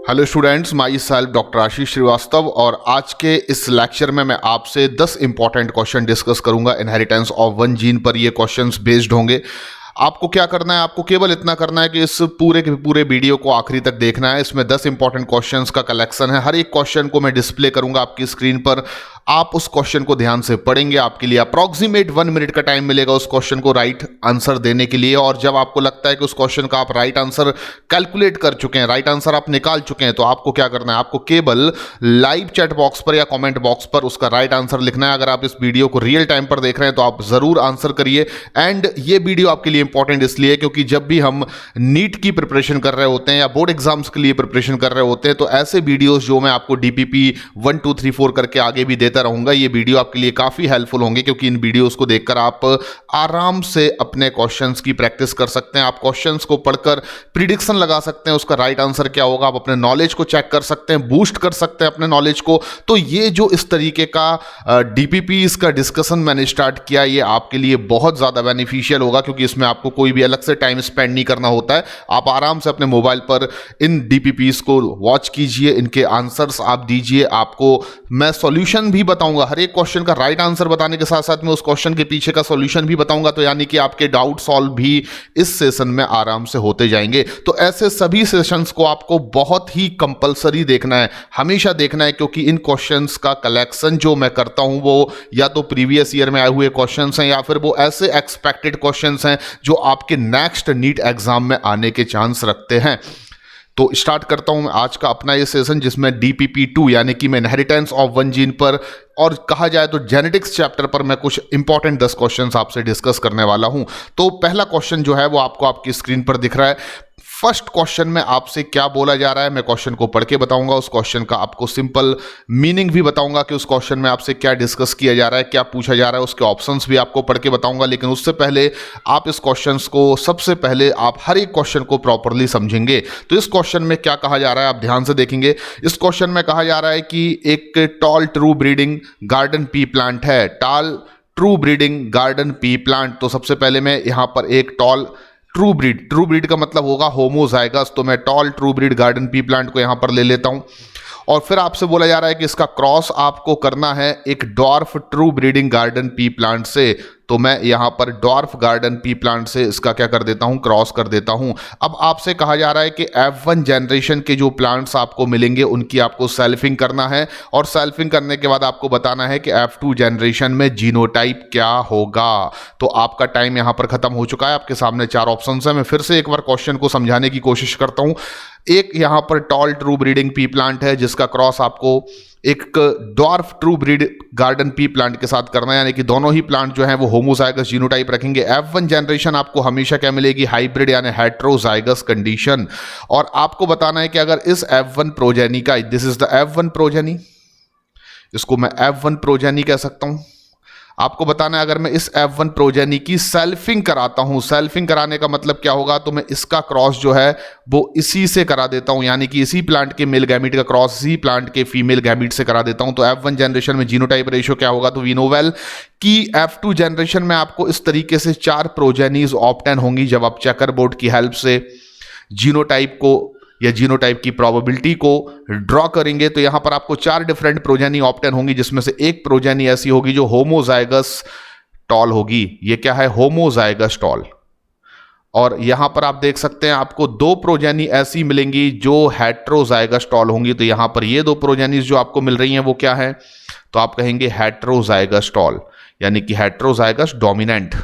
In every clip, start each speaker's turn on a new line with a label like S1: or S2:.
S1: Hello students, myself doctor Ashish Srivastava और आज के इस लेक्चर में मैं आपसे 10 इंपॉर्टेंट क्वेश्चन डिस्कस करूंगा। इनहेरिटेंस ऑफ वन जीन पर ये क्वेश्चंस बेस्ड होंगे। आपको क्या करना है, आपको केवल इतना करना है कि इस पूरे के पूरे वीडियो को आखिरी तक देखना है। इसमें 10 इंपॉर्टेंट क्वेश्चंस का कलेक्शन है। हर एक क्वेश्चन को मैं डिस्प्ले करूंगा आपकी स्क्रीन पर। आप उस क्वेश्चन को ध्यान से पढ़ेंगे। आपके लिए अप्रॉक्सीमेट 1 मिनट का टाइम मिलेगा उस क्वेश्चन को राइट आंसर देने के लिए। और जब आपको लगता है कि उस क्वेश्चन का आप राइट आंसर कैलकुलेट कर चुके हैं, राइट आंसर आप निकाल चुके हैं, तो आपको क्या करना है, आपको केवल लाइव चैट बॉक्स पर या कमेंट बॉक्स पर उसका राइट आंसर लिखना है। अगर आप इस वीडियो को रियल टाइम पर देख रहे हैं तो आप जरूर आंसर करिए। एंड ये वीडियो आपके लिए इंपॉर्टेंट इसलिए क्योंकि जब भी हम नीट की प्रिपरेशन कर रहे होते हैं या बोर्ड एग्जाम्स के लिए प्रिपरेशन कर रहे होते हैं, तो ऐसे वीडियोस जो मैं आपको DPP 1 2 3 4 करके आगे भी देता रहूंगा, ये वीडियो आपके लिए काफी हेल्पफुल होंगे क्योंकि इन वीडियोस को देखकर आप आराम से अपने क्वेश्चंस की प्रैक्टिस कर सकते हैं। आप क्वेश्चंस को पढ़कर प्रिडिक्शन लगा सकते हैं उसका राइट आंसर क्या होगा। आप अपने नॉलेज को चेक कर सकते हैं, बूस्ट कर सकते हैं अपने नॉलेज को। तो ये जो इस तरीके का DPP इसका डिस्कशन मैंने स्टार्ट किया, ये आपके लिए बहुत ज्यादा बेनिफिशियल होगा क्योंकि इसमें आपको कोई भी अलग से टाइम स्पेंड नहीं करना होता है। आप आराम से अपने मोबाइल पर इन DPPs को वॉच कीजिए, इनके आंसर्स आप दीजिए। आपको मैं सॉल्यूशन भी बताऊंगा, हर एक क्वेश्चन का राइट आंसर बताने के साथ साथ मैं उस क्वेश्चन के पीछे का सॉल्यूशन भी बताऊंगा। तो यानी कि आपके डाउट सॉल्व भी इस सेशन में आराम से होते जाएंगे। तो ऐसे सभी सेशंस को आपको बहुत ही कंपलसरी देखना है, हमेशा देखना है, क्योंकि इन क्वेश्चंस का कलेक्शन जो मैं करता हूं वो या तो प्रीवियस ईयर में आए हुए क्वेश्चंस हैं या फिर वो ऐसे एक्सपेक्टेड क्वेश्चंस हैं जो आपके नेक्स्ट नीट एग्जाम में आने के चांस रखते हैं। तो स्टार्ट करता हूं मैं आज का अपना ये सेशन जिसमें DPP 2 यानी कि मैं इनहेरिटेंस ऑफ वन जीन पर और कहा जाए तो जेनेटिक्स चैप्टर पर मैं कुछ इंपॉर्टेंट 10 क्वेश्चंस आपसे डिस्कस करने वाला हूं। तो पहला क्वेश्चन जो है वो आपको आपकी स्क्रीन पर दिख रहा है। फर्स्ट क्वेश्चन में आपसे क्या बोला जा रहा है, मैं क्वेश्चन को पढ़ के बताऊंगा। उस क्वेश्चन का आपको सिंपल मीनिंग भी बताऊंगा कि उस क्वेश्चन में आपसे क्या डिस्कस किया जा रहा है, क्या पूछा जा रहा है, उसके ऑप्शंस भी आपको पढ़ के बताऊंगा। लेकिन उससे पहले आप इस क्वेश्चन को सबसे पहले आप हर एक क्वेश्चन को प्रॉपरली समझेंगे। तो इस क्वेश्चन में क्या कहा जा रहा है आप ध्यान से देखेंगे। इस क्वेश्चन में कहा जा रहा है कि एक tall true breeding garden pea plant है। Tall true breeding garden pea plant, तो सबसे पहले मैं यहां पर एक टॉल ट्रू ब्रीड का मतलब होगा होमोजाइगस, तो मैं tall true breed garden pea plant को यहां पर ले लेता हूं। और फिर आपसे बोला जा रहा है कि इसका क्रॉस आपको करना है एक dwarf true breeding garden pea plant से, तो मैं यहां पर डॉर्फ गार्डन पी प्लांट से इसका क्या कर देता हूं, क्रॉस कर देता हूं। अब आपसे कहा जा रहा है कि F1 जनरेशन के जो प्लांट्स आपको मिलेंगे उनकी आपको सेल्फिंग करना है और सेल्फिंग करने के बाद आपको बताना है कि F2 जनरेशन में जीनोटाइप क्या होगा। तो आपका टाइम यहां पर खत्म हो चुका है। आपके सामने 4 ऑप्शन है। मैं फिर से एक बार क्वेश्चन को समझाने की कोशिश करता हूं। एक यहां पर tall true breeding pea plant है जिसका क्रॉस आपको एक dwarf true breed garden pea plant के साथ करना है, यानी कि दोनों ही प्लांट जो हैं वो होमोजाइगस जीनोटाइप रखेंगे। F1 जनरेशन आपको हमेशा क्या मिलेगी, हाइब्रिड यानी हेट्रोजाइगस कंडीशन। और आपको बताना है कि अगर इस F1 प्रोजेनी का, this is the F1 progeny, इसको मैं F1 प्रोजेनी कह सकता हूं। आपको बताना है अगर मैं इस F1 प्रोजेनी की सेल्फिंग कराता हूं, सेल्फिंग कराने का मतलब क्या होगा, तो मैं इसका क्रॉस जो है वो इसी से करा देता हूं, यानी कि इसी प्लांट के मेल गैमीट का क्रॉस इसी प्लांट के फीमेल गैमीट से करा देता हूं। तो F1 जनरेशन में जीनोटाइप रेशियो क्या होगा, तो वी नो वेल कि F2 जनरेशन में आपको इस तरीके से 4 प्रोजेनीज ऑब्टेन होंगी जब आप चेकर बोर्ड की हेल्प से जीनोटाइप को या जीनोटाइप की प्रोबेबिलिटी को ड्रॉ करेंगे। तो यहां पर आपको 4 डिफरेंट प्रोजेनी ऑब्टेन होंगी जिसमें से एक प्रोजेनी ऐसी होगी जो होमोजाइगस टॉल होगी। ये क्या है, होमोजाइगस टॉल। और यहां पर आप देख सकते हैं आपको 2 प्रोजेनी ऐसी मिलेंगी जो हेट्रोजाइगस टॉल होंगी। तो यहां पर ये 2 प्रोजेनीज जो आपको मिल रही हैं वो क्या है, तो आप कहेंगे हेट्रोजाइगस टॉल, यानी कि हेट्रोजाइगस डोमिनेंट।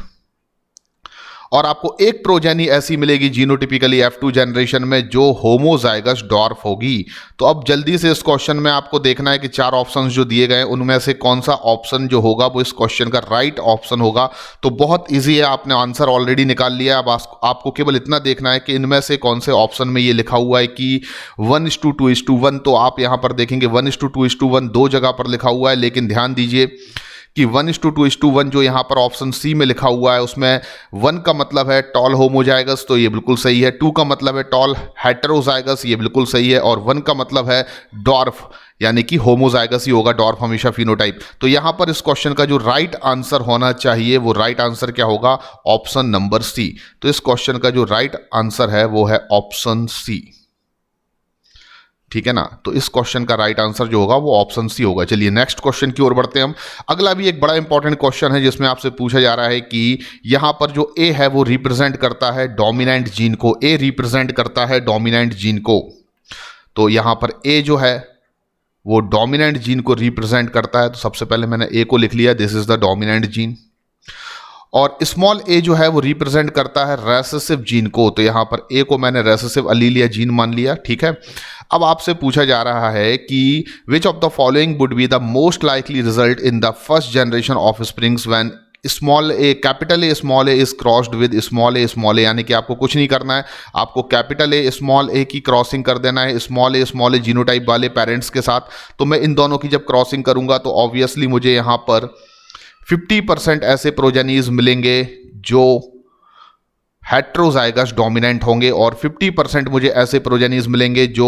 S1: और आपको एक प्रोजेनी ऐसी मिलेगी जीनोटिपिकली F2 जनरेशन में जो होमोजाइगस डॉर्फ होगी। तो अब जल्दी से इस क्वेश्चन में आपको देखना है कि 4 ऑप्शंस जो दिए गए उनमें से कौन सा ऑप्शन जो होगा वो इस क्वेश्चन का राइट ऑप्शन होगा। तो बहुत इजी है, आपने आंसर ऑलरेडी निकाल लिया। अब आपको केवल इतना देखना है कि इनमें से कौन से ऑप्शन में ये लिखा हुआ है कि 1:2:1। तो आप यहां पर देखेंगे 1:2:1 2 जगह पर लिखा हुआ है, लेकिन ध्यान दीजिए कि 1:2:1 जो यहाँ पर ऑप्शन सी में लिखा हुआ है उसमें 1 का मतलब है टॉल होमोजाइगस, तो ये बिल्कुल सही है। 2 का मतलब है टॉल हेटेरोजाइगस, ये बिल्कुल सही है। और 1 का मतलब है डॉर्फ, यानी कि होमोजाइगस ही होगा, डॉर्फ हमेशा फिनोटाइप। तो यहाँ पर इस क्वेश्चन का जो राइट आंसर होना चाहिए वो राइट आंसर क्या होगा, ऑप्शन नंबर सी। तो इस क्वेश्चन का जो राइट आंसर है वो है ऑप्शन सी। ठीक है ना। तो इस क्वेश्चन का राइट आंसर जो होगा वो ऑप्शन सी होगा। चलिए नेक्स्ट क्वेश्चन की ओर बढ़ते हैं हम। अगला भी एक बड़ा इंपॉर्टेंट क्वेश्चन है जिसमें आपसे पूछा जा रहा है कि यहां पर जो ए है वो रिप्रेजेंट करता है डोमिनेंट जीन को, ए रिप्रेजेंट करता है डोमिनेंट जीन को। तो यहां पर ए जो है वो डोमिनेंट जीन को रिप्रेजेंट करता है। तो सबसे पहले मैंने ए को लिख लिया, this is the dominant gene. और स्मॉल ए जो है वो रिप्रेजेंट करता है रेसेसिव जीन को। तो यहां पर ए को मैंने रेसेसिव अलील या जीन मान लिया, ठीक है। अब आपसे पूछा जा रहा है कि which of the following would be the most likely result in the first generation of springs when small a capital A small a is crossed with small a, यानी कि आपको कुछ नहीं करना है, आपको कैपिटल ए स्मॉल ए की crossing कर देना है स्मॉल ए जीनोटाइप वाले पेरेंट्स के साथ। तो मैं इन दोनों की जब क्रॉसिंग करूंगा तो ऑब्वियसली मुझे यहां पर 50% ऐसे प्रोजेनीज मिलेंगे जो हेट्रोजाइगस डोमिनेंट होंगे और 50% मुझे ऐसे प्रोजेनीज मिलेंगे जो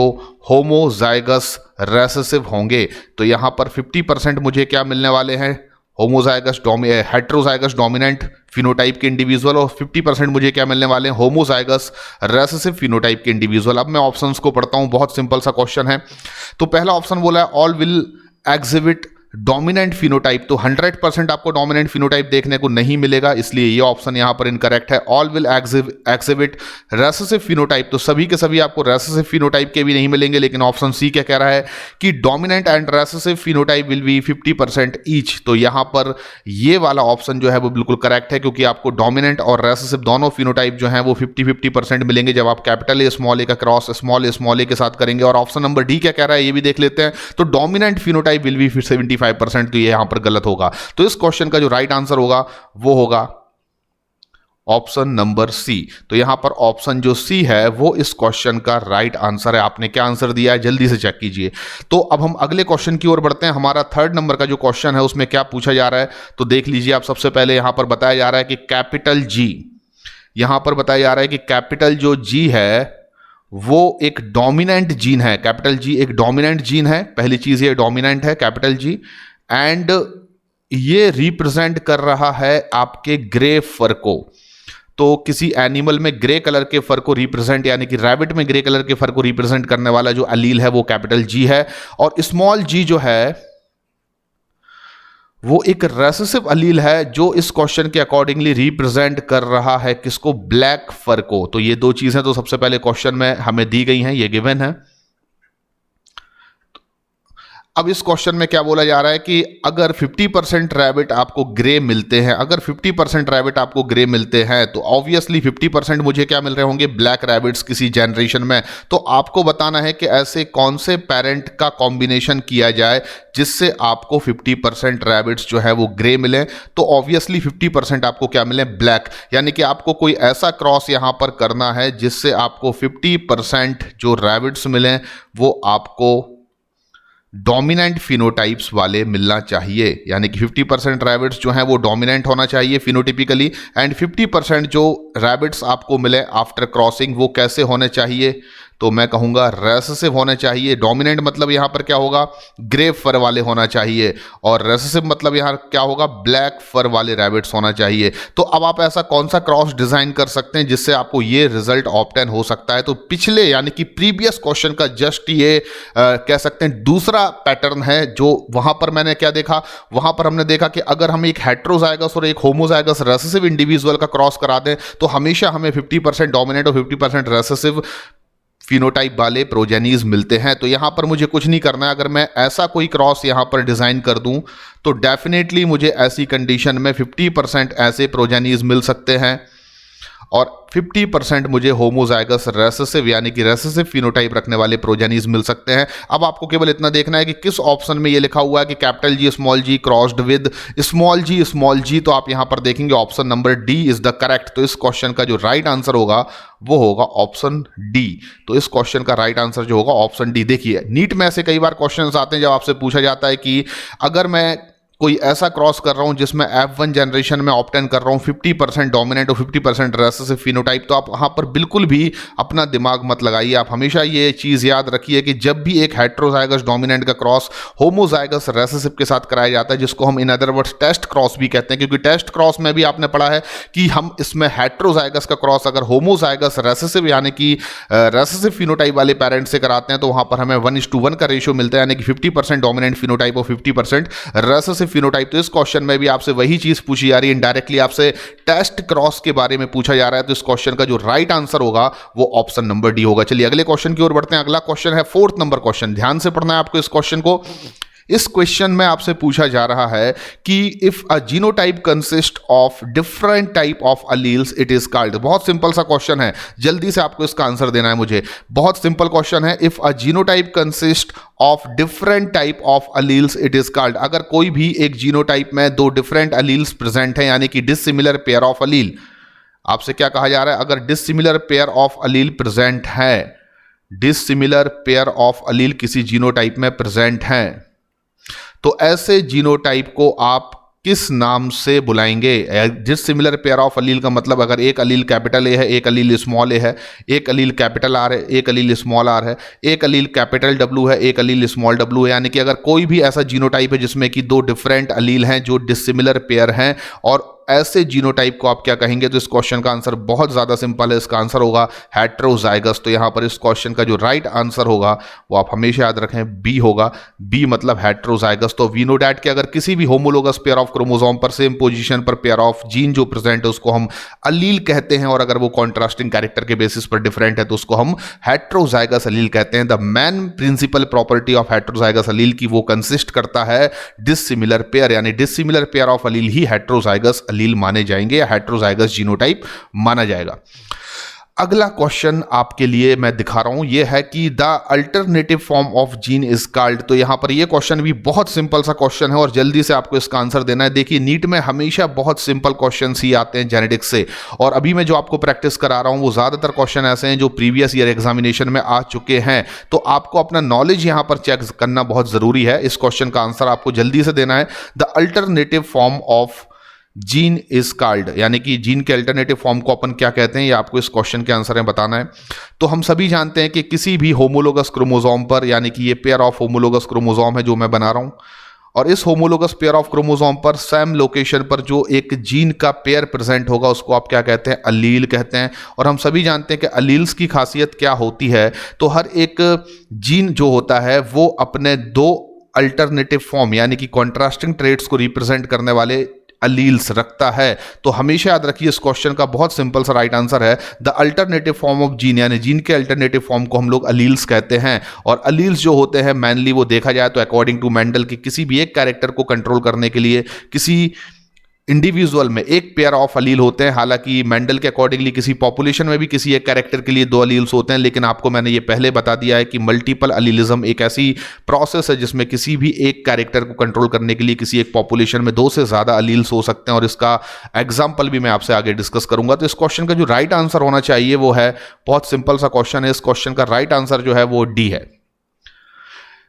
S1: होमोजाइगस रेसेसिव होंगे। तो यहां पर 50% मुझे क्या मिलने वाले हैं, होमोजाइगस हेट्रोजाइगस डोमिनेंट फिनोटाइप के इंडिविजुअल, और 50% मुझे क्या मिलने वाले हैं, होमोजाइगस रेसेसिव फिनोटाइप के इंडिविजुअल। अब मैं ऑप्शंस को पढ़ता हूं, बहुत सिंपल सा क्वेश्चन है। तो पहला ऑप्शन बोला है all will exhibit dominant phenotype. तो 100% आपको डोमिनेंट फिनोटाइप देखने को नहीं मिलेगा, इसलिए ये ऑप्शन यहां पर इनकरेक्ट है। All will exhibit recessive phenotype, तो सभी के सभी आपको रेसेसिव फिनोटाइप के भी नहीं मिलेंगे। लेकिन ऑप्शन सी क्या कह रहा है कि dominant and recessive phenotype will be 50% each. तो यहां पर ये वाला ऑप्शन जो है वो बिल्कुल करेक्ट है, क्योंकि आपको डोमिनेंट और रेसेसिव दोनों फिनोटाइप जो है वो 50-50% मिलेंगे जब आप कैपिटल ए स्मॉल ए का क्रॉस स्मॉल ए के साथ करेंगे। और ऑप्शन नंबर डी क्या कह रहा है ये भी देख लेते हैं। तो डोमिनेंट फिनोटाइप विल बी 75%, तो ये यहां पर गलत होगा। तो इस क्वेश्चन का जो राइट आंसर होगा वो होगा ऑप्शन नंबर सी। तो यहां पर ऑप्शन जो सी है वो इस क्वेश्चन का राइट आंसर है। आपने क्या आंसर दिया है जल्दी से चेक कीजिए। तो अब हम अगले क्वेश्चन की ओर बढ़ते हैं। हमारा 3rd नंबर का जो क्वेश्चन है उसमें क्या पूछा जा रहा है, तो देख लीजिए आप। सबसे पहले यहां पर बताया जा रहा है कि कैपिटल जी, यहां पर बताया जा रहा है कि कैपिटल जो जी है वो एक डोमिनेंट जीन है। कैपिटल जी एक डोमिनेंट जीन है, पहली चीज ये डोमिनेंट है कैपिटल जी, एंड ये रिप्रेजेंट कर रहा है आपके ग्रे फर को। तो किसी एनिमल में ग्रे कलर के फर को रिप्रेजेंट, यानी कि रैबिट में ग्रे कलर के फर को रिप्रेजेंट करने वाला जो अलील है वो कैपिटल जी है। और स्मॉल जी जो है वो एक रेसेसिव अलील है जो इस क्वेश्चन के अकॉर्डिंगली रिप्रेजेंट कर रहा है किसको, ब्लैक फर को। तो ये दो चीजें तो सबसे पहले क्वेश्चन में हमें दी गई हैं, ये गिवन है। अब इस क्वेश्चन में क्या बोला जा रहा है कि अगर 50% रैबिट आपको ग्रे मिलते हैं, अगर 50% रैबिट आपको ग्रे मिलते हैं तो ऑब्वियसली 50% मुझे क्या मिल रहे होंगे, ब्लैक रैबिट्स किसी जनरेशन में। तो आपको बताना है कि ऐसे कौन से पेरेंट का कॉम्बिनेशन किया जाए जिससे आपको 50% रैबिट्स जो है वो ग्रे मिले। तो ऑब्वियसली 50% आपको क्या मिले, ब्लैक। यानी कि आपको कोई ऐसा क्रॉस यहां पर करना है जिससे आपको 50% जो रैबिट्स मिले वो आपको डोमिनेंट फिनोटाइप्स वाले मिलना चाहिए। यानी कि 50% रैबिट्स जो हैं वो डोमिनेंट होना चाहिए फिनोटिपिकली, एंड 50% जो रैबिट्स आपको मिले आफ्टर क्रॉसिंग वो कैसे होने चाहिए, तो मैं कहूंगा रेसेसिव होने चाहिए। डोमिनेंट मतलब यहां पर क्या होगा, ग्रे फर वाले होना चाहिए, और रेसेसिव मतलब यहां क्या होगा, ब्लैक फर वाले रैबिट्स होना चाहिए। तो अब आप ऐसा कौन सा क्रॉस डिजाइन कर सकते हैं जिससे आपको ये रिजल्ट ऑब्टेन हो सकता है। तो पिछले यानी कि प्रीवियस क्वेश्चन का जस्ट ये कह सकते हैं दूसरा पैटर्न है। जो वहां पर मैंने क्या देखा, वहां पर हमने देखा कि अगर हम एक हेट्रोजाइगस और एक होमोजाइगस रेसेसिव इंडिविजुअल का क्रॉस करा दें तो हमेशा हमें 50% डोमिनेंट और 50% रेसेसिव फिनोटाइप वाले प्रोजेनीज मिलते हैं। तो यहां पर मुझे कुछ नहीं करना है। अगर मैं ऐसा कोई क्रॉस यहां पर डिजाइन कर दूं तो डेफिनेटली मुझे ऐसी कंडीशन में 50% ऐसे प्रोजेनीज मिल सकते हैं और 50% मुझे होमोजाइगस रेसेसिव यानी कि रेसेसिव फिनोटाइप रखने वाले प्रोजेनीज मिल सकते हैं। अब आपको केवल इतना देखना है कि किस ऑप्शन में ये लिखा हुआ है कि capital G crossed with small g. तो आप यहां पर देखेंगे option number D is the correct. तो इस क्वेश्चन का जो राइट आंसर होगा वो होगा ऑप्शन डी। तो इस क्वेश्चन का राइट आंसर जो होगा ऑप्शन डी। देखिए नीट में ऐसे कई बार क्वेश्चन आते हैं जब आपसे पूछा जाता है कि अगर मैं कोई ऐसा क्रॉस कर रहा हूं जिसमें F1 जनरेशन में ऑप्टेन कर रहा हूं 50% डोमिनेंट और 50% रेसेसिव फिनोटाइप, तो आप वहां पर बिल्कुल भी अपना दिमाग मत लगाइए। आप हमेशा ये चीज़ याद रखिए कि जब भी एक हेट्रोजाइगस डोमिनेंट का क्रॉस होमोजाइगस रेसेसिव के साथ कराया जाता है, जिसको हम in other words test cross भी कहते हैं, क्योंकि टेस्ट क्रॉस में भी आपने पढ़ा है कि हम इसमें हेट्रोजाइगस का क्रॉस अगर होमोजाइगस रेसेसिव यानी कि रेसेसिव फिनोटाइप वाले पेरेंट से कराते हैं तो वहां पर हमें 1:1 का रेशियो मिलता है, यानी कि 50% डोमिनेंट फिनोटाइप और 50% रेसेसिव फिनोटाइप। तो इस क्वेश्चन में भी आपसे वही चीज पूछी जा रही है, इनडायरेक्टली आपसे टेस्ट क्रॉस के बारे में पूछा जा रहा है। तो इस क्वेश्चन का जो राइट आंसर होगा वो ऑप्शन नंबर डी होगा। चलिए अगले क्वेश्चन की ओर बढ़ते हैं। अगला क्वेश्चन है 4th नंबर क्वेश्चन, ध्यान से पढ़ना है आपको इस क्वेश्चन को। इस क्वेश्चन में आपसे पूछा जा रहा है कि if a genotype consist of different type of alleles it is called. बहुत सिंपल सा क्वेश्चन है, जल्दी से आपको इसका आंसर देना है मुझे। बहुत सिंपल क्वेश्चन है, if a genotype consist of different type of alleles it is called. अगर कोई भी एक जीनोटाइप में दो डिफरेंट अलील्स प्रेजेंट है, यानी कि डिसिमिलर पेयर ऑफ अलील, आपसे क्या कहा जा रहा है, अगर dissimilar pair of Aleel present है, डिसिमिलर पेयर ऑफ अलील किसी जीनोटाइप में प्रेजेंट है, तो ऐसे जीनोटाइप को आप किस नाम से बुलाएंगे। डिसिमिलर पेयर ऑफ अलील का मतलब अगर एक अलील कैपिटल ए है, एक अलील स्मॉल ए है, एक अलील कैपिटल आर है, एक अलील स्मॉल आर है, एक अलील कैपिटल डब्ल्यू है, एक अलील स्मॉल डब्ल्यू है, यानी कि अगर कोई भी ऐसा जीनोटाइप है जिसमें कि दो डिफरेंट अलील हैं जो डिसिमिलर पेयर हैं, और ऐसे जीनोटाइप को आप क्या कहेंगे। तो इस क्वेश्चन का आंसर बहुत ज्यादा सिंपल है, इसका आंसर होगा हेट्रोजाइगस। तो यहां पर इस क्वेश्चन का जो राइट आंसर होगा वो आप हमेशा याद रखें बी होगा, बी मतलब हेट्रोजाइगस। तो वी नो डैट कि अगर किसी भी होमोलोगस पेयर ऑफ क्रोमोसोम पर सेम पोजीशन पर पेयर ऑफ जीन जो प्रेजेंट है उसको हम अलील कहते हैं, और अगर वो कॉन्ट्रास्टिंग कैरेक्टर के बेसिस पर डिफरेंट है तो उसको हम हेट्रोजाइगस अलील कहते हैं। The main principal property of heterozygous allele की वो कंसिस्ट करता है डिसिमिलर पेयर, यानी डिसिमिलर पेयर ऑफ अलील ही हेट्रोजाइगस अलील माने जाएंगे या हेट्रोजाइगस जीनोटाइप माना जाएगा। अगला क्वेश्चन आपके लिए मैं दिखा रहा हूं, यह है कि the alternative form of gene is called. तो यहां पर यह क्वेश्चन भी बहुत सिंपल सा क्वेश्चन है और जल्दी से आपको इसका आंसर देना है। देखिए नीट में हमेशा बहुत सिंपल क्वेश्चंस ही आते हैं जेनेटिक्स से, और अभी मैं जो आपको प्रैक्टिस करा रहा हूं वो ज्यादातर क्वेश्चन ऐसे हैं जो प्रीवियस ईयर एग्जामिनेशन में आ चुके हैं। तो आपको अपना नॉलेज यहां पर चेक करना बहुत जरूरी है। इस क्वेश्चन का आंसर आपको जल्दी से देना है। The alternative form of gene is called, यानी कि जीन के अल्टरनेटिव फॉर्म को अपन क्या कहते हैं, ये आपको इस क्वेश्चन के आंसर में बताना है। तो हम सभी जानते हैं कि किसी भी होमोलोगस क्रोमोसोम पर, यानी कि ये पेयर ऑफ होमोलोगस क्रोमोसोम है जो मैं बना रहा हूं, और इस होमोलोगस पेयर ऑफ क्रोमोसोम पर सेम लोकेशन पर जो एक जीन का पेयर प्रेजेंट होगा उसको आप क्या कहते हैं, अलील कहते हैं। और हम सभी जानते हैं कि अलील्स की खासियत क्या होती है। तो हर एक जीन जो होता है वो अपने दो अल्टरनेटिव फॉर्म यानी कि कॉन्ट्रास्टिंग ट्रेट्स को रिप्रेजेंट करने वाले अलील्स रखता है। तो हमेशा याद रखिए इस क्वेश्चन का बहुत सिंपल सा राइट आंसर है the alternative form of gene, यानी जीन के अल्टरनेटिव फॉर्म को हम लोग अलील्स कहते हैं। और अलील्स जो होते हैं मेनली वो देखा जाए तो अकॉर्डिंग टू मेंडल कि किसी भी एक कैरेक्टर को कंट्रोल करने के लिए किसी इंडिविजुअल में एक पेयर ऑफ अलील होते हैं। हालांकि मेंडल के अकॉर्डिंगली किसी पॉपुलेशन में भी किसी एक कैरेक्टर के लिए दो अलील्स होते हैं, लेकिन आपको मैंने ये पहले बता दिया है कि मल्टीपल अलीलिज्म एक ऐसी प्रोसेस है जिसमें किसी भी एक कैरेक्टर को कंट्रोल करने के लिए किसी एक पॉपुलेशन में दो से ज्यादा अलील्स हो सकते हैं, और इसका एग्जाम्पल भी मैं आपसे आगे डिस्कस करूंगा। तो इस क्वेश्चन का जो राइट आंसर होना चाहिए वो है, बहुत सिंपल सा क्वेश्चन है, इस क्वेश्चन का राइट आंसर जो है वो डी है।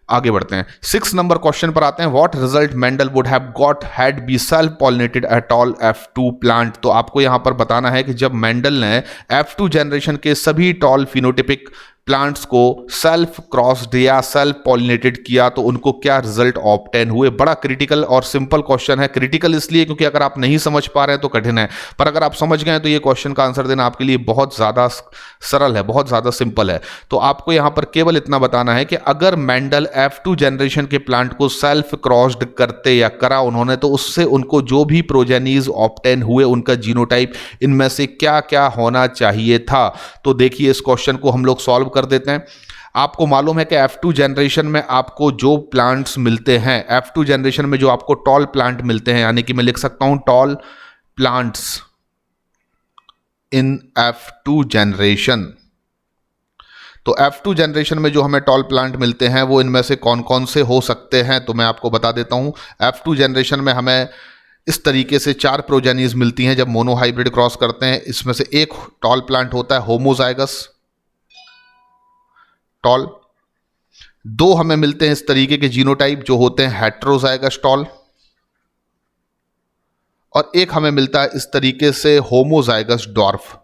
S1: आगे बढ़ते हैं 6 नंबर क्वेश्चन पर आते हैं। What result Mendel would have got had be self pollinated at all F2 plant. तो आपको यहां पर बताना है कि जब मेंडल ने F2 जनरेशन के सभी टॉल फिनोटिपिक प्लांट्स को सेल्फ क्रॉस्ड या सेल्फ पॉलिनेटेड किया तो उनको क्या रिजल्ट ऑब्टेन हुए। बड़ा क्रिटिकल और सिंपल क्वेश्चन है। क्रिटिकल इसलिए क्योंकि अगर आप नहीं समझ पा रहे हैं तो कठिन है, पर अगर आप समझ गए तो ये क्वेश्चन का आंसर देना आपके लिए बहुत ज्यादा सरल है, बहुत ज्यादा सिंपल है। तो आपको यहां पर केवल इतना बताना है कि अगर मेंडल F2 जनरेशन के प्लांट को सेल्फ क्रॉस्ड करते या करा उन्होंने, तो उससे उनको जो भी प्रोजेनीज ऑब्टेन हुए उनका जीनोटाइप इनमें से क्या क्या होना चाहिए था। तो देखिए इस क्वेश्चन को हम लोग सॉल्व कर देते हैं। आपको मालूम है कि F2 जनरेशन में आपको जो प्लांट्स मिलते हैं, F2 जनरेशन में जो आपको टॉल प्लांट मिलते हैं, यानी कि मैं लिख सकता हूं tall plants in F2 generation. तो F2 जनरेशन में जो हमें टॉल प्लांट मिलते हैं वो इनमें से कौन कौन से हो सकते हैं, तो मैं आपको बता देता हूं। F2 जनरेशन में हमें इस तरीके से 4 प्रोजेनीज मिलती हैं जब मोनोहाइब्रिड क्रॉस करते हैं। इसमें से एक टॉल प्लांट होता है होमोजाइगस टॉल, 2 हमें मिलते हैं इस तरीके के जीनोटाइप जो होते हैं हेट्रोजाइगस टॉल, और एक हमें मिलता है इस तरीके से होमोजाइगस डॉर्फ।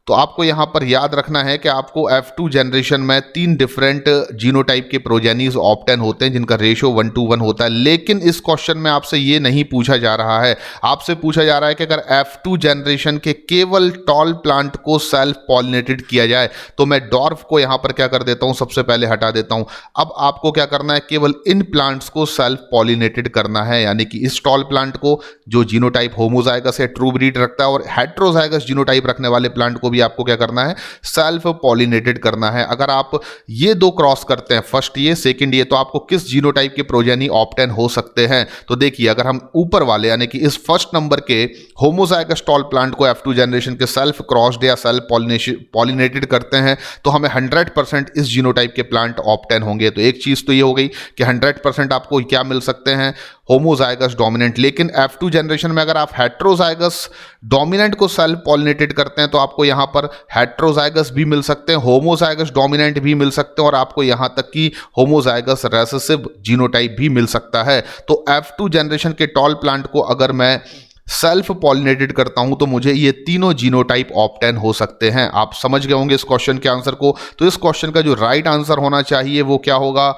S1: तो आपको यहां पर याद रखना है कि आपको F2 जनरेशन में 3 डिफरेंट जीनोटाइप के प्रोजेनीज ऑब्टेन होते हैं जिनका रेशियो 1:1 होता है। लेकिन इस क्वेश्चन में आपसे ये नहीं पूछा जा रहा है, आपसे पूछा जा रहा है कि अगर F2 जनरेशन के केवल टॉल प्लांट को सेल्फ पॉलिनेटेड किया जाए तो मैं डॉर्फ को यहां पर क्या कर देता हूं, सबसे पहले हटा देता हूं। अब आपको क्या करना है, केवल इन प्लांट्स को सेल्फ पॉलिनेटेड करना है, यानी कि इस टॉल प्लांट को जो जीनोटाइप होमोजाइगस या ट्रू ब्रीड रखता है और हेट्रोजाइगस जीनोटाइप रखने वाले प्लांट को भी आपको क्या करना है, सेल्फ पॉलिनेटेड करना है। अगर आप ये दो क्रॉस करते हैं, फर्स्ट ये सेकंड ये, तो आपको किस जीनोटाइप के प्रोजेनी ऑब्टेन हो सकते हैं। तो देखिए, अगर हम ऊपर वाले यानी कि इस फर्स्ट नंबर के होमोजाइगस टॉल प्लांट को F2 जनरेशन के सेल्फ क्रॉस्ड या सेल्फ पॉलिनेटेड करते हैं तो हमें 100% इस जीनोटाइप के प्लांट ऑब्टेन होंगे। तो एक चीज तो ये हो गई कि 100% आपको क्या मिल सकते हैं, होमोजाइगस डोमिनेंट। लेकिन F2 जनरेशन में अगर आप हेट्रोजाइगस डोमिनेंट को सेल्फ पॉलिनेटेड करते हैं तो आपको यहां पर हेट्रोजाइगस भी मिल सकते हैं, होमोजाइगस डोमिनेंट भी मिल सकते हैं और आपको यहां तक कि होमोजाइगस रेसेसिव जीनोटाइप भी मिल सकता है। तो F2 जनरेशन के टॉल प्लांट को अगर मैं सेल्फ पॉलिनेटेड करता हूं तो मुझे ये तीनों जीनोटाइप ऑब्टेन हो सकते हैं। आप समझ गए होंगे इस क्वेश्चन के आंसर को। तो इस क्वेश्चन का जो राइट आंसर होना चाहिए वो क्या होगा,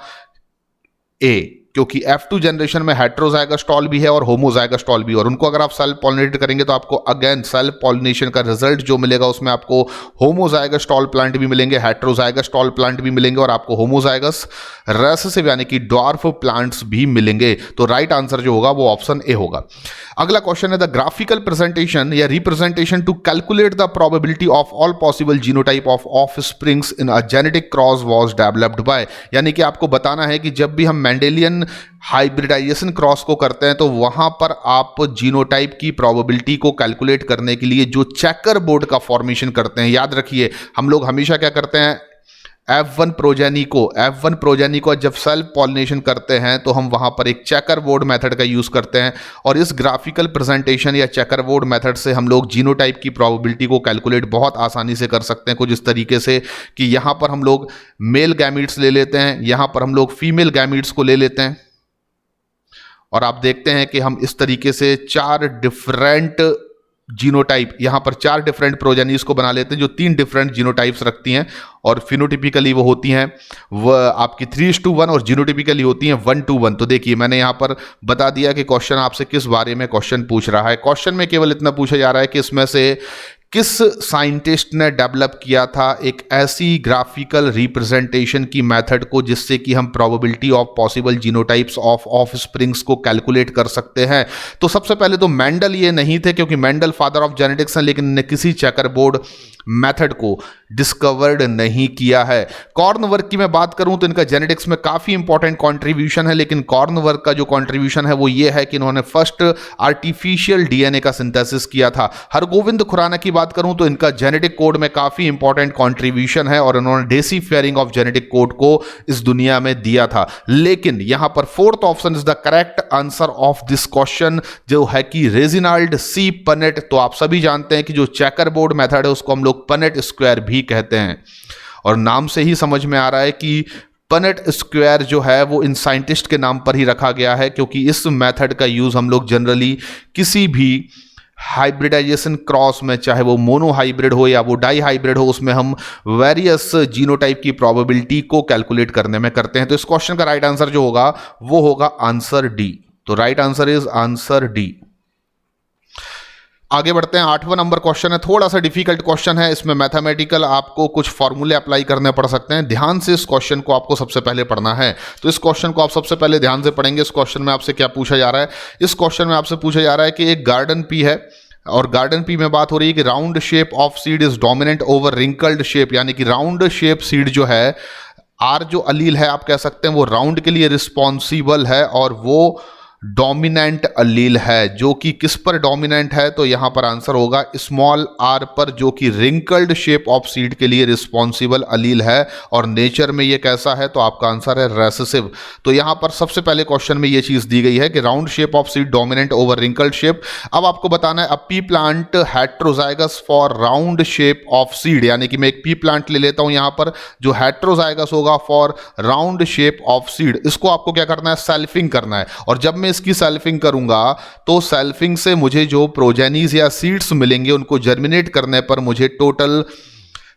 S1: ए, क्योंकि F2 जनरेशन में हेट्रोजाइगस टॉल भी है और होमोजाइगस टॉल भी है और उनको अगर आप सेल्फ पॉलिनेटेड करेंगे तो आपको अगेन सेल्फ पॉलिनेशन का रिजल्ट जो मिलेगा उसमें आपको होमोजाइगस टॉल प्लांट भी मिलेंगे, हेट्रोजाइगस टॉल प्लांट भी मिलेंगे और आपको होमोजाइगस रेसेसिव यानी कि डॉर्फ प्लांट्स भी मिलेंगे। तो राइट आंसर जो होगा वो ऑप्शन ए होगा। अगला क्वेश्चन है द ग्राफिकल प्रेजेंटेशन या representation to calculate the probability of all possible genotype of offsprings in a genetic cross was developed by, यानी कि आपको बताना है कि जब भी हम मेंडेलियन हाइब्रिडाइजेशन क्रॉस को करते हैं तो वहां पर आप जीनोटाइप की प्रोबेबिलिटी को कैलकुलेट करने के लिए जो चेकर बोर्ड का फॉर्मेशन करते हैं, याद रखिए हम लोग हमेशा क्या करते हैं, F1 प्रोजेनी को जब सेल्फ पॉलिनेशन करते हैं तो हम वहां पर एक चेकर बोर्ड मेथड का यूज करते हैं और इस ग्राफिकल प्रेजेंटेशन या चेकर बोर्ड मेथड से हम लोग जीनोटाइप की प्रोबेबिलिटी को कैलकुलेट बहुत आसानी से कर सकते हैं। कुछ इस तरीके से कि यहां पर हम लोग मेल गैमीट्स ले लेते हैं, यहां पर हम लोग फीमेल गैमीट्स को ले लेते हैं और आप देखते हैं कि हम इस तरीके से 4 डिफरेंट जीनोटाइप, यहां पर 4 डिफरेंट प्रोजेनीज को बना लेते हैं जो 3 डिफरेंट जीनोटाइप्स रखती हैं और फिनोटिपिकली वो होती हैं वह आपकी 3:1 और जीनोटिपिकली होती हैं 1:1। तो देखिए मैंने यहां पर बता दिया कि क्वेश्चन आपसे किस बारे में क्वेश्चन पूछ रहा है। क्वेश्चन में केवल इतना पूछा जा रहा है कि इसमें से किस साइंटिस्ट ने डेवलप किया था एक ऐसी ग्राफिकल रिप्रेजेंटेशन की मेथड को जिससे कि हम probability of possible genotypes of offsprings को कैलकुलेट कर सकते हैं। तो सबसे पहले तो मेंडल ये नहीं थे क्योंकि मेंडल फादर ऑफ जेनेटिक्स हैं, लेकिन ने किसी चेकर बोर्ड मेथड को डिस्कवर्ड नहीं किया है। कॉर्नवर्क की मैं बात करूं तो इनका जेनेटिक्स में काफी इंपॉर्टेंट कंट्रीब्यूशन है, लेकिन कॉर्नवर्क का जो कंट्रीब्यूशन है वो ये है कि इन्होंने फर्स्ट आर्टिफिशियल डीएनए का सिंथेसिस किया था। हरगोविंद खुराना की बात करूं तो इनका जेनेटिक कोड में काफी इंपॉर्टेंट कंट्रीब्यूशन है और इन्होंने deciphering of genetic code को इस दुनिया में दिया था। लेकिन यहां पर fourth option is the correct answer of this question जो है कि रेजिनाल्ड सी पनेट। तो आप सभी जानते हैं कि जो चेकर बोर्ड मेथड है उसको हम लोग पनेट स्क्वायर भी कहते हैं और नाम से ही समझ में आ रहा है कि पनेट स्क्वायर जो है वो इन साइंटिस्ट के नाम पर ही रखा गया है क्योंकि इस मेथड का यूज हम लोग जनरली किसी भी हाइब्रिडाइजेशन क्रॉस में, चाहे वो मोनो हाइब्रिड हो या वो डाई हाइब्रिड हो, उसमें हम वेरियस जीनोटाइप की प्रोबेबिलिटी को कैलकुलेट करने में करते हैं। तो इस क्वेश्चन का राइट आंसर जो होगा वो होगा आंसर डी। तो right answer is answer D. आगे बढ़ते हैं, 8वां नंबर क्वेश्चन है, थोड़ा सा डिफिकल्ट क्वेश्चन है। इसमें मैथमेटिकल आपको कुछ फॉर्मूले अप्लाई करने पड़ सकते हैं। ध्यान से इस क्वेश्चन को आपको सबसे पहले पढ़ना है। तो इस क्वेश्चन को आप सबसे पहले ध्यान से पढ़ेंगे। इस क्वेश्चन में आपसे क्या पूछा जा रहा है, इस क्वेश्चन में आपसे पूछा जा रहा है कि एक गार्डन पी है और गार्डन पी में बात हो रही है कि round shape of seed is dominant over wrinkled shape, यानी कि राउंड शेप सीड जो है, आर जो अलील है आप कह सकते हैं वो राउंड के लिए रिस्पॉन्सिबल है और वो डोमिनेंट अलील है। जो कि किस पर डोमिनेंट है, तो यहां पर आंसर होगा स्मॉल आर पर, जो कि रिंकल्ड शेप ऑफ सीड के लिए रिस्पॉन्सिबल अलील है और नेचर में ये कैसा है, तो आपका आंसर है रेसेसिव। तो यहां पर सबसे पहले क्वेश्चन में ये चीज दी गई है कि round shape of seed dominant over wrinkled shape. अब आपको बताना है a pea plant heterozygous for round shape of seed, यानी कि मैं एक पी प्लांट ले लेता हूं यहां पर जो हेट्रोजाइगस होगा for round shape of seed. इसको आपको क्या करना है, सेल्फिंग करना है और जब मैं इसकी सेल्फिंग करूंगा तो सेल्फिंग से मुझे जो प्रोजेनीज या सीड्स मिलेंगे उनको जर्मिनेट करने पर मुझे टोटल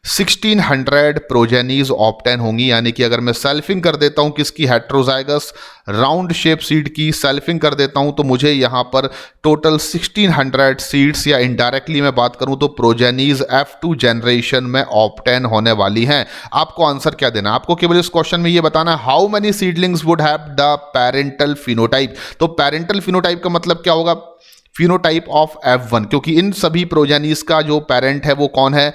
S1: 1600 प्रोजेनीज ऑब्टेन होंगी। यानी कि अगर मैं सेल्फिंग कर देता हूं किसकी, हेट्रोजाइगस राउंड शेप सीड की सेल्फिंग कर देता हूं तो मुझे यहां पर टोटल 1600 सीड्स, या इनडायरेक्टली मैं बात करूं तो प्रोजेनीज F2 जनरेशन में ऑब्टेन होने वाली हैं। आपको आंसर क्या देना, आपको केवल इस क्वेश्चन में ये बताना है how many seedlings would have the parental phenotype. तो पेरेंटल फिनोटाइप का मतलब क्या होगा, फिनोटाइप ऑफ F1, क्योंकि इन सभी प्रोजेनीज का जो पेरेंट है वो कौन है,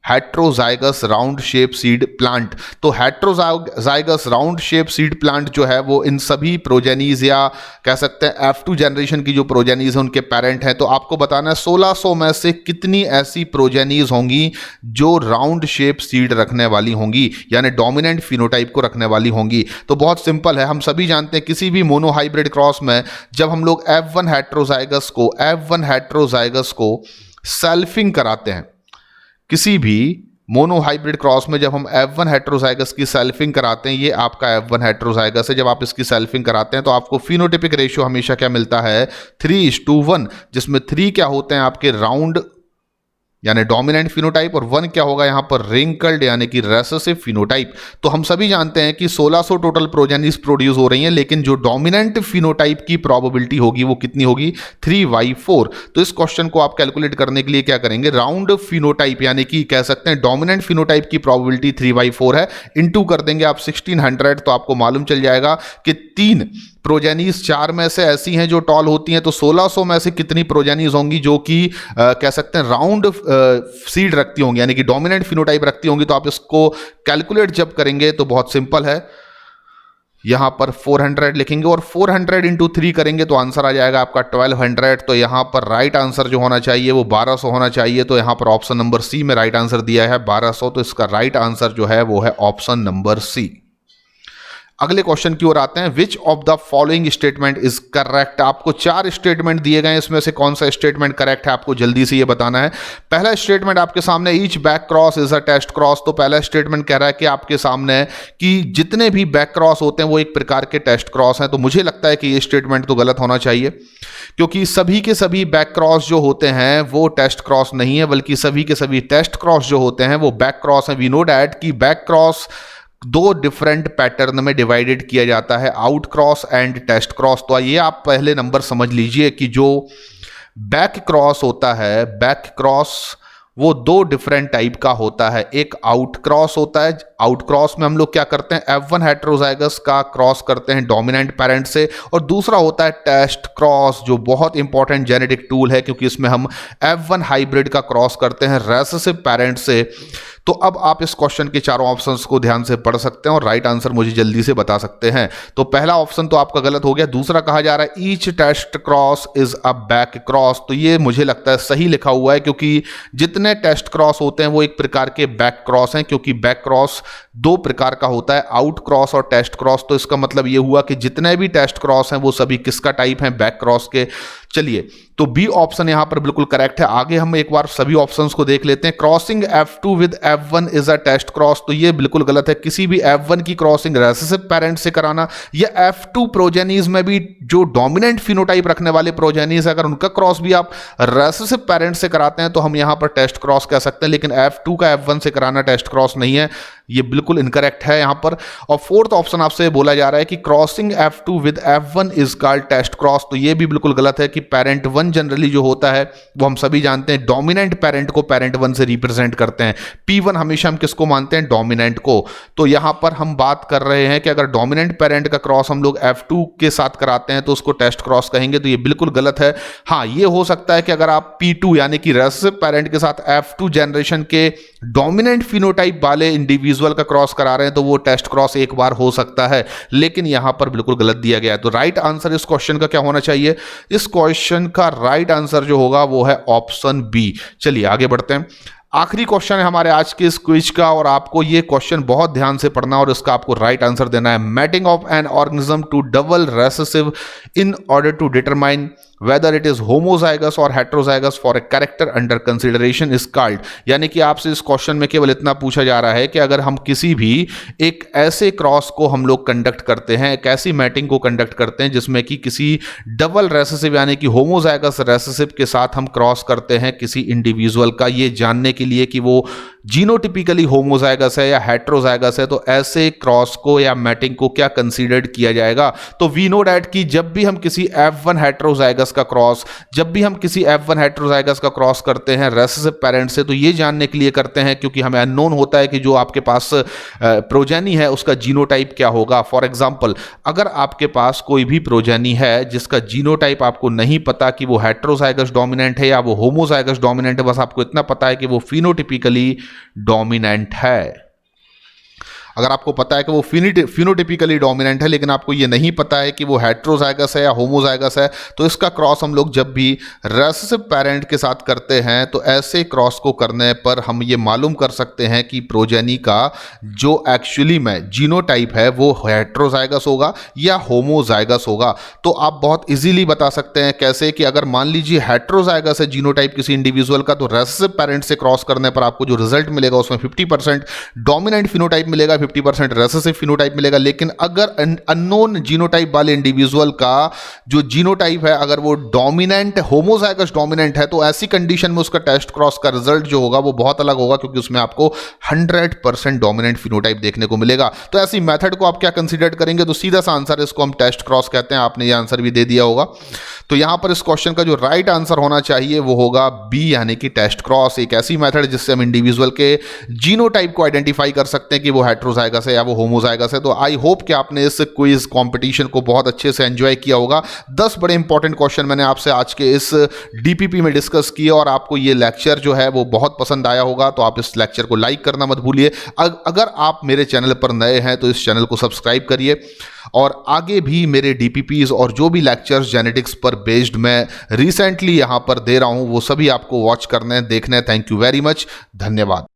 S1: heterozygous round shape seed plant. तो heterozygous round shape seed plant जो है वो इन सभी प्रोजेनीज या कह सकते हैं F2 जनरेशन की जो प्रोजेनीज है उनके पेरेंट हैं। तो आपको बताना है 1600 में से कितनी ऐसी प्रोजेनीज होंगी जो राउंड शेप सीड रखने वाली होंगी, यानी डोमिनेंट फिनोटाइप को रखने वाली होंगी। तो बहुत सिंपल है, हम सभी जानते हैं किसी भी मोनोहाइब्रिड क्रॉस में जब हम लोग F1 हेट्रोजाइगस को सेल्फिंग कराते हैं, किसी भी मोनोहाइब्रिड क्रॉस में जब हम F1 हेट्रोजाइगस की सेल्फिंग कराते हैं, ये आपका F1 हेट्रोजाइगस है, जब आप इसकी सेल्फिंग कराते हैं तो आपको फिनोटिपिक रेशियो हमेशा क्या मिलता है, 3:1, जिसमें 3 क्या होते हैं आपके राउंड यानी डोमिनेंट फिनोटाइप और 1 क्या होगा यहां पर रिंकल्ड यानी कि रेसेसिव फिनोटाइप। तो हम सभी जानते हैं कि 1600 टोटल प्रोजेनीज प्रोड्यूस हो रही हैं, लेकिन जो डोमिनेंट फिनोटाइप की प्रोबेबिलिटी होगी वो कितनी होगी, 3/4। तो इस क्वेश्चन को आप कैलकुलेट करने के लिए क्या करेंगे, राउंड फिनोटाइप यानी कि कह सकते हैं डोमिनेंट फिनोटाइप की प्रोबेबिलिटी 3/4 है, इनटू कर देंगे आप 1600, तो आपको मालूम चल जाएगा कि 3 प्रोजेनीज 4 में से ऐसी हैं जो टॉल होती हैं, तो 1600 में से कितनी प्रोजेनीज होंगी जो कि कह सकते हैं राउंड सीड रखती होंगी यानी कि डोमिनेंट फिनोटाइप रखती होंगी। तो आप इसको कैलकुलेट जब करेंगे तो बहुत सिंपल है, यहां पर 400 लिखेंगे और 400 इंटू 3 करेंगे तो आंसर आ जाएगा आपका 1200। तो यहां पर राइट आंसर जो होना चाहिए वो 1200 होना चाहिए। तो यहां पर ऑप्शन नंबर सी में राइट आंसर दिया है 1200, तो इसका राइट आंसर जो है वो है ऑप्शन नंबर सी। अगले क्वेश्चन की ओर आते हैं, विच of the following statement is correct. आपको 4 स्टेटमेंट दिए गए हैं, इसमें से कौन सा स्टेटमेंट करेक्ट है आपको जल्दी से ये बताना है। पहला स्टेटमेंट आपके सामने, each back cross is a test cross. तो पहला स्टेटमेंट कह रहा है कि आपके सामने कि जितने भी बैक क्रॉस होते हैं वो एक प्रकार के टेस्ट क्रॉस हैं। तो मुझे लगता है कि ये स्टेटमेंट तो गलत होना चाहिए, क्योंकि सभी के सभी बैक क्रॉस जो होते हैं वो टेस्ट क्रॉस नहीं है, बल्कि सभी के सभी टेस्ट क्रॉस जो होते हैं वो बैक क्रॉस हैं। वी नो डैट कि बैक क्रॉस 2 डिफरेंट पैटर्न में डिवाइडेड किया जाता है, out cross and test cross. तो ये आप पहले नंबर समझ लीजिए कि जो बैक क्रॉस होता है, बैक क्रॉस वो 2 डिफरेंट टाइप का होता है। एक आउट क्रॉस होता है, आउट क्रॉस में हम लोग क्या करते हैं, F1 हेट्रोजाइगस का क्रॉस करते हैं डोमिनेंट पेरेंट से, और दूसरा होता है टेस्ट क्रॉस जो बहुत इंपॉर्टेंट जेनेटिक टूल है, क्योंकि इसमें हम F1 हाइब्रिड का क्रॉस करते हैं रेसेसिव पेरेंट से। तो अब आप इस क्वेश्चन के चारों ऑप्शंस को ध्यान से पढ़ सकते हैं और राइट आंसर मुझे जल्दी से बता सकते हैं। तो पहला ऑप्शन तो आपका गलत हो गया। दूसरा कहा जा रहा है each test cross is a back cross. तो ये मुझे लगता है सही लिखा हुआ है, क्योंकि जितने टेस्ट क्रॉस होते हैं वो एक प्रकार के बैक क्रॉस हैं, क्योंकि बैक क्रॉस 2 प्रकार का होता है, आउट क्रॉस और टेस्ट क्रॉस। तो इसका मतलब ये हुआ कि जितने भी टेस्ट क्रॉस हैं वो सभी किसका टाइप हैं, बैक क्रॉस के। चलिए, तो बी ऑप्शन यहां पर बिल्कुल करेक्ट है। आगे हम एक बार सभी ऑप्शंस को देख लेते हैं। Crossing F2 with F1 is a test cross. तो ये बिल्कुल गलत है। किसी भी F1 की क्रॉसिंग रेसेसिव पेरेंट से कराना, या F2 प्रोजेनीज में भी जो डोमिनेंट फिनोटाइप रखने वाले प्रोजेनीज अगर उनका क्रॉस भी आप रेसेसिव पेरेंट से कराते हैं तो हम यहां पर टेस्ट क्रॉस कह सकते हैं, लेकिन F2 का F1 से कराना टेस्ट क्रॉस नहीं है, ये बिल्कुल इनकरेक्ट है यहां पर। और फोर्थ ऑप्शन आपसे बोला जा रहा है कि crossing F2 with F1 is called test cross. तो ये भी बिल्कुल गलत है कि पेरेंट 1 जनरली जो होता है वो हम सभी जानते हैं डोमिनेंट पेरेंट को पेरेंट 1 से रिप्रेजेंट करते हैं। P1 हमेशा हम किसको मानते हैं, डोमिनेंट को। तो यहां पर हम बात कर रहे हैं कि अगर डोमिनेंट पेरेंट का क्रॉस हम लोग F2 के साथ कराते हैं तो उसको टेस्ट क्रॉस कहेंगे। तो ये बिल्कुल गलत है। हाँ, ये हो सकता है कि अगर आप P2 यानी कि रेसेसिव पेरेंट के साथ F2 जनरेशन के डोमिनेंट फिनोटाइप वाले इंडिविजुअल का क्रॉस करा रहे हैं तो वो टेस्ट क्रॉस एक बार हो सकता है, लेकिन यहां पर बिल्कुल गलत दिया गया है। तो राइट आंसर इस क्वेश्चन का क्या होना चाहिए, इस क्वेश्चन का राइट आंसर जो होगा वो है ऑप्शन बी। चलिए आगे बढ़ते हैं। आखिरी क्वेश्चन है हमारे आज के इस क्विज का, और आपको ये क्वेश्चन बहुत ध्यान से पढ़ना और इसका आपको राइट आंसर देना है। Mating of an organism to double recessive in order to determine whether it is homozygous or heterozygous for a character under consideration is called। यानी कि आपसे इस क्वेश्चन में केवल इतना पूछा जा रहा है कि अगर हम किसी भी एक ऐसे क्रॉस को हम लोग कंडक्ट करते हैं, एक ऐसी मैटिंग को कंडक्ट करते हैं जिसमें कि किसी डबल रेसेसिव यानी कि होमोजाइगस रेसेसिव के साथ हम क्रॉस करते हैं किसी इंडिविजुअल का, ये जानने के लिए कि वो जीनोटिपिकली होमोजाइगस है या हेट्रोजाइगस है, तो ऐसे क्रॉस को या मैटिंग को क्या कंसीडर्ड किया जाएगा। तो वी नो डैट कि जब भी हम किसी F1 हेट्रोजाइगस का क्रॉस, जब भी हम किसी F1 हेट्रोजाइगस का क्रॉस करते हैं रेसेसिव पेरेंट से, तो ये जानने के लिए करते हैं क्योंकि हमें अननोन होता है कि जो आपके पास प्रोजेनी है उसका जीनोटाइप क्या होगा। फॉर एग्जांपल, अगर आपके पास कोई भी प्रोजेनी है जिसका जीनोटाइप आपको नहीं पता कि वो हेट्रोजाइगस डोमिनेंट है या वो होमोजाइगस डोमिनेंट है, बस आपको इतना पता है कि वो फिनोटिपिकली डोमिनेंट है। अगर आपको पता है कि वो फिनोटिपिकली डोमिनेंट है लेकिन आपको ये नहीं पता है कि वो हेट्रोजाइगस है या होमोजाइगस है, तो इसका क्रॉस हम लोग जब भी रेसेसिव पेरेंट के साथ करते हैं तो ऐसे क्रॉस को करने पर हम ये मालूम कर सकते हैं कि प्रोजेनी का जो एक्चुअली में जीनोटाइप है वो हेट्रोजाइगस होगा या होमोजाइगस होगा। तो आप बहुत इजीली बता सकते हैं कैसे कि अगर मान लीजिए हेट्रोजाइगस है जीनोटाइप किसी इंडिविजुअल का, तो रेसेसिव पेरेंट से क्रॉस करने पर आपको जो रिजल्ट मिलेगा उसमें 50% डोमिनेंट फिनोटाइप मिलेगा, 50% रेसेसिव फिनोटाइप मिलेगा। लेकिन अगर अननोन जीनोटाइप वाले इंडिविजुअल का जो जीनोटाइप है अगर वो डोमिनेंट होमोजाइगस डोमिनेंट है, तो ऐसी कंडीशन में उसका टेस्ट क्रॉस का रिजल्ट जो होगा वो बहुत अलग होगा क्योंकि उसमें आपको 100% डोमिनेंट फिनोटाइप देखने को मिलेगा। तो ऐसी मेथड को आप क्या कंसीडर करेंगे, तो सीधा सा आंसर इसको हम टेस्ट क्रॉस कहते हैं। आपने ये आंसर भी दे दिया होगा। तो यहां पर इस क्वेश्चन का जो राइट आंसर होना चाहिए वो होगा बी, यानी कि टेस्ट क्रॉस। एक ऐसी मेथड जिससे हम इंडिविजुअल के जीनोटाइप को आइडेंटिफाई कर सकते हैं कि वो हेट्रोजाइगस है या वो होमोजाइगस है। तो आई होप कि आपने इस क्विज कंपटीशन को बहुत अच्छे से एंजॉय किया होगा। 10 बड़े इंपॉर्टेंट क्वेश्चन मैंने आपसे आज के इस डीपीपी में डिस्कस किए और आपको ये लेक्चर जो है वो बहुत पसंद आया होगा। तो आप इस लेक्चर को लाइक करना मत भूलिए। अगर आप मेरे चैनल पर नए हैं तो इस चैनल को सब्सक्राइब करिए और आगे भी मेरे डीपीपीज और जो भी लेक्चर्स जेनेटिक्स पर बेस्ड मैं रिसेंटली यहाँ पर दे रहा हूँ वो सभी आपको वॉच करने देखने। थैंक यू वेरी मच, धन्यवाद।